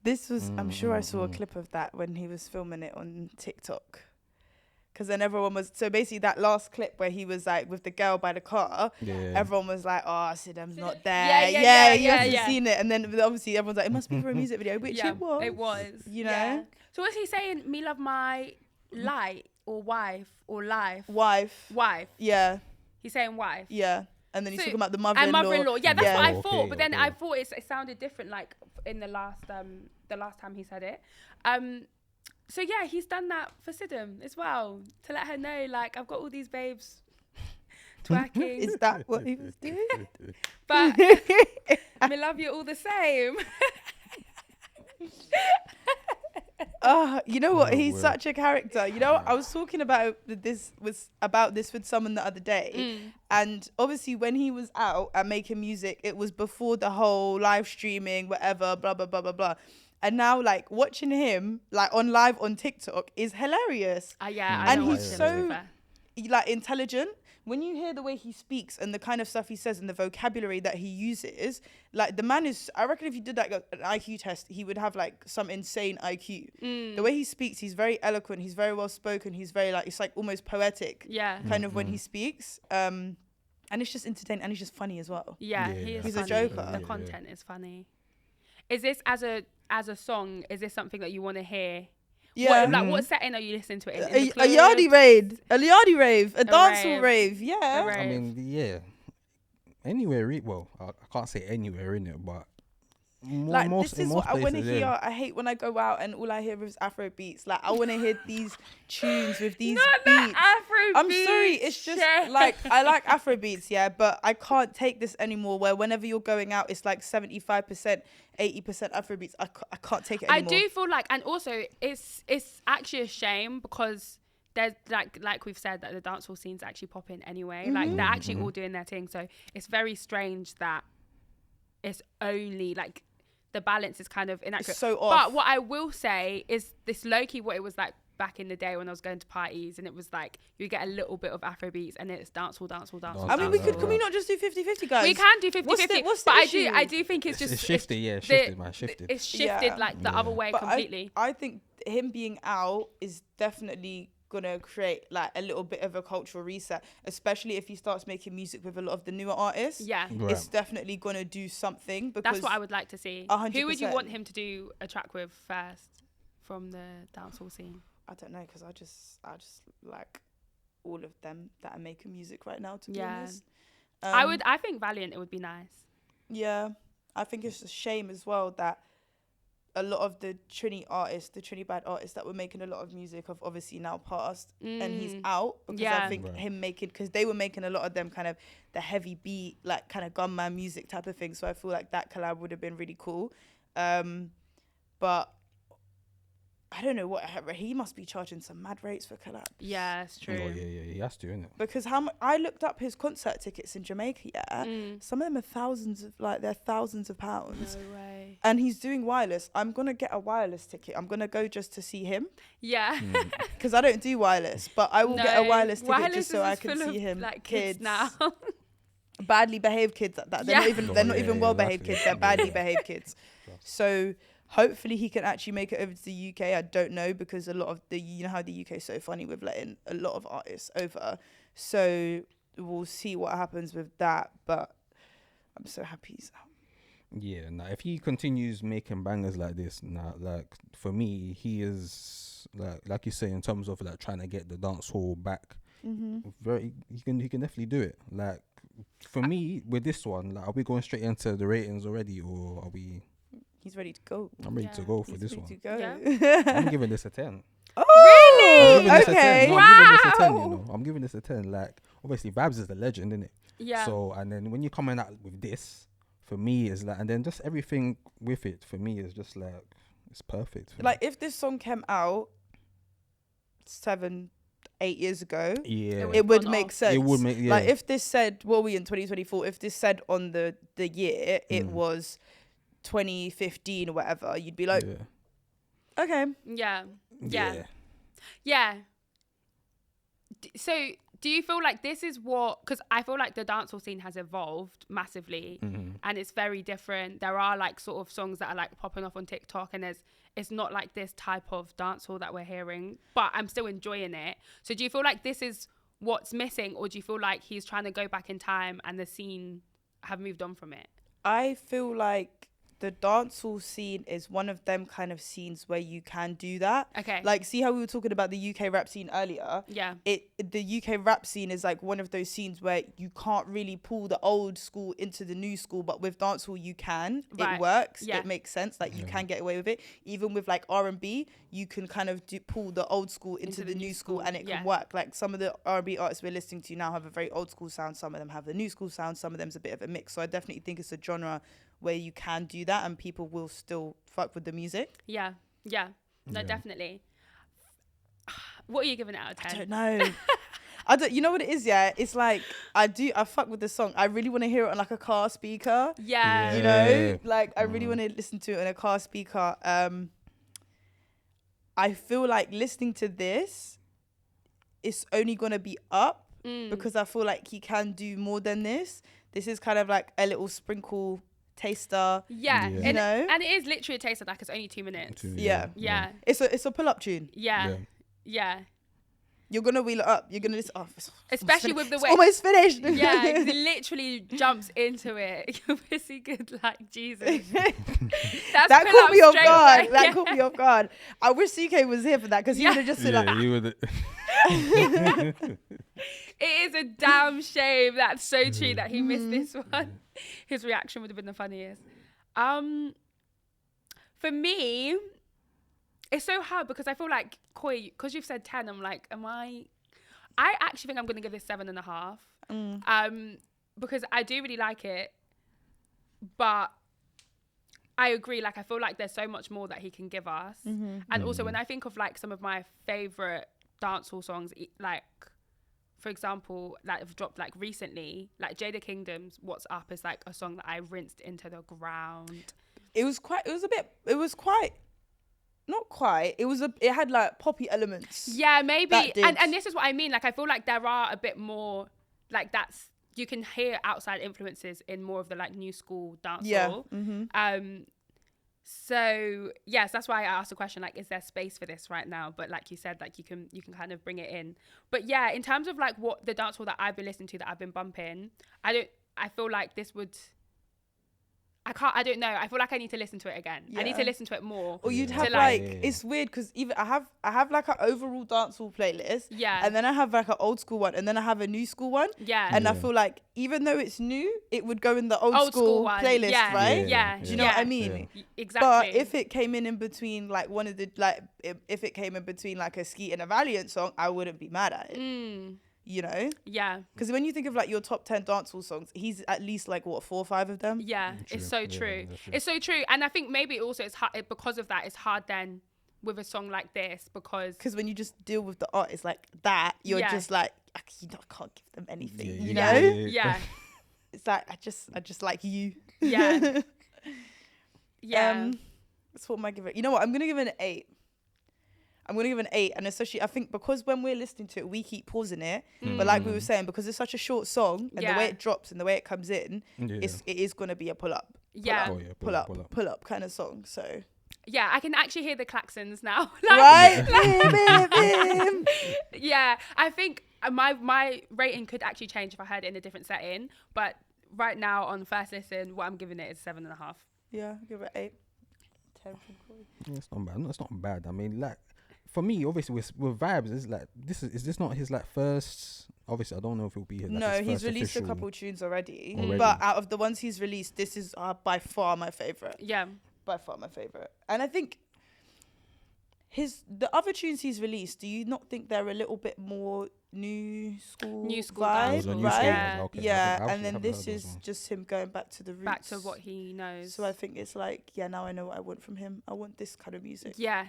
This was, I'm sure I saw a clip of that when he was filming it on TikTok. Because then everyone was, so basically that last clip where he was like with the girl by the car, everyone was like, oh, Sidham's not there. You must have seen it. And then obviously everyone's like, it must be for a music video, which it was. It was. You know? Yeah. So was he saying, me love my light or wife or life? Wife. Yeah. He's saying wife. Yeah. And then he's talking about the mother-in-law. And mother-in-law. Yeah, that's what I thought. Okay, but then I thought it sounded different, like in the last time he said it. So yeah, he's done that for Sidham as well, to let her know, like, I've got all these babes twerking. Is that what he was doing? But me love you all the same. You know what? He's such a character. You know, I was talking about this with someone the other day, and obviously when he was out and making music, it was before the whole live streaming, whatever, blah blah blah blah blah. And now, like, watching him like on live on TikTok is hilarious. And he's so like intelligent. When you hear the way he speaks and the kind of stuff he says and the vocabulary that he uses, like, the man is, I reckon if you did like an IQ test, he would have like some insane IQ. The way he speaks, he's very eloquent, he's very well spoken, he's very like, it's like almost poetic kind of when he speaks. And it's just entertaining, and he's just funny as well. He is. He's funny. a joker. The content is funny. Is this as a song? Is this something that you want to hear? Yeah. What setting are you listening to it in? A yardie rave, a dancehall rave. Yeah. I mean, yeah. Anywhere, well, I can't say anywhere in it, but this is what I want to hear. I hate when I go out and all I hear is Afro beats. Like, I want to hear these tunes with these beats. I'm sorry, it's just like, I like Afro beats, yeah, but I can't take this anymore. Where whenever you're going out, it's like 75%, 80% Afro beats. I can't take it anymore. I do feel like, and also it's actually a shame because there's like we've said, that the dancehall scene's actually popping anyway. Like, they're actually all doing their thing. So it's very strange that it's only like the balance is kind of inaccurate. It's so off. But what I will say is this low-key what it was like back in the day when I was going to parties, and it was like you get a little bit of Afro beats and it's dancehall. I mean, can we not just do 50-50, guys? We can do 50-50. What's the but issue? I do think it's just it's shifted. It's shifted like the other way completely. I think him being out is definitely gonna create like a little bit of a cultural reset, especially if he starts making music with a lot of the newer artists. It's definitely gonna do something, because that's what I would like to see. 100%. Who would you want him to do a track with first from the dancehall scene? I don't know, because I just like all of them that are making music right now, to be honest. I think Valiant, it would be nice. Yeah, I think it's a shame as well that a lot of the Trini bad artists that were making a lot of music have obviously now passed, and he's out, because I think him making, because they were making a lot of them kind of the heavy beat, like kind of gunman music type of thing. So I feel like that collab would have been really cool. But I don't know what he must be charging some mad rates for collabs. Yeah, it's true. Oh, yeah, he has to, innit? Because I looked up his concert tickets in Jamaica. Some of them are thousands of pounds. No way. And he's doing wireless. I'm gonna get a wireless ticket. I'm gonna go just to see him. Yeah. Because I don't do wireless, but I will get a wireless ticket just so I can see him. Like kids now. Badly behaved kids. They're not even well behaved kids. They're badly behaved kids. So hopefully he can actually make it over to the UK. I don't know, because a lot of you know how the UK is so funny with letting a lot of artists over. So we'll see what happens with that. But I'm so happy he's out. Yeah, now if he continues making bangers like this, like for me, he is like you say, in terms of like trying to get the dance hall back. He can definitely do it. Like for me, with this one, like, are we going straight into the ratings already, or are we? He's ready to go. I'm ready to go for this one. I'm giving this a 10. Oh, really? Okay. Wow. I'm giving this a 10. Like, obviously, Vybz is the legend, isn't it? Yeah. So, and then when you're coming out with this, for me, is like, and then just everything with it, for me, is just like, it's perfect. Like, if this song came out 7-8 years ago, it would make sense. It would make, like, if this said, what are we in 2024? If this said on the year, it was 2015 or whatever, you'd be like, okay. Yeah. Yeah. So do you feel like this is what, because I feel like the dancehall scene has evolved massively and it's very different. There are like sort of songs that are like popping off on TikTok and it's not like this type of dancehall that we're hearing, but I'm still enjoying it. So do you feel like this is what's missing, or do you feel like he's trying to go back in time and the scene have moved on from it? I feel like the dancehall scene is one of them kind of scenes where you can do that. Okay. Like, see how we were talking about the UK rap scene earlier? Yeah. The UK rap scene is like one of those scenes where you can't really pull the old school into the new school, but with dancehall you can. Right. It works. Yeah. It makes sense. Like you can get away with it. Even with like R&B, you can kind of pull the old school into the new school and it can work. Like some of the R&B artists we're listening to now have a very old school sound. Some of them have the new school sound. Some of them's a bit of a mix. So I definitely think it's a genre where you can do that and people will still fuck with the music. Yeah. No, definitely. What are you giving it out of 10? I don't know. You know what it is, yeah? It's like, I fuck with the song. I really want to hear it on like a car speaker. Yeah. You know? Like, I really want to listen to it on a car speaker. I feel like listening to this, it's only going to be up because I feel like he can do more than this. This is kind of like a little sprinkle taster. Yeah. You know? And it is literally a taster, like it's only 2 minutes. Yeah. It's a pull-up tune. Yeah. You're gonna wheel it up. You're gonna listen. Especially with the way it's almost finished. Yeah, it literally jumps into it. You're busy good, like Jesus. That caught me off guard. That caught me off guard. I wish CK was here for that because he would have just said like. You would. It is a damn shame. That's so true that he missed this one. His reaction would have been the funniest. For me, it's so hard because I feel like, Koi, because you've said 10, I'm like, I actually think I'm going to give this 7.5. Because I do really like it. But I agree, like, I feel like there's so much more that he can give us. And also, when I think of, like, some of my favourite dancehall songs, like, for example, like have dropped like recently, like Jada Kingdom's What's Up is like a song that I rinsed into the ground. It had like poppy elements. Yeah, maybe. And this is what I mean. Like, I feel like there are a bit more, like you can hear outside influences in more of the like new school dancehall. Yeah. So yes, that's why I asked the question, like, is there space for this right now? But like you said, like you can kind of bring it in. But yeah, in terms of like what the dancehall that I've been listening to, that I've been bumping, I feel like this would, I don't know. I feel like I need to listen to it again. Yeah. I need to listen to it more. Or you'd have like, it's weird because even I have like an overall dancehall playlist. Yeah. And then I have like an old school one, and then I have a new school one. Yeah. And I feel like even though it's new, it would go in the old school playlist, right? Yeah. Do you know what I mean? Yeah. Exactly. But if it came in between like one of the like, if it came in between like a Skeet and a Valiant song, I wouldn't be mad at it. You know? Yeah. Because when you think of like your top 10 dancehall songs, he's at least like what, 4 or 5 of them? Yeah, it's so true. It's so true. And I think maybe also it's hard, because of that, it's hard then with a song like this because when you just deal with the artist like that, you're just like, I can't give them anything, you know? Yeah. It's like, I just like you. Yeah. Yeah. That's what am I giving it? You know what? I'm going to give it an 8. And especially I think because when we're listening to it, we keep pausing it. But like we were saying, because it's such a short song and the way it drops and the way it comes in, it is going to be a pull up kind of song. So yeah, I can actually hear the klaxons now. Right? Yeah, I think my rating could actually change if I heard it in a different setting. But right now on first listen, what I'm giving it is 7.5. Yeah, I'll give it 8. 10 from Corey. It's not bad. It's not bad. I mean, like, for me, obviously with Vybz, it's like is this not his like first? Obviously, I don't know if it'll be his. Like, no, his he's released a couple tunes already. Mm. But out of the ones he's released, this is by far my favorite. Yeah, by far my favorite. And I think the other tunes he's released, do you not think they're a little bit more new school vibe, right? Yeah, okay. Yeah. And then this is just him going back to the roots, back to what he knows. So I think it's like, yeah, now I know what I want from him. I want this kind of music. Yeah.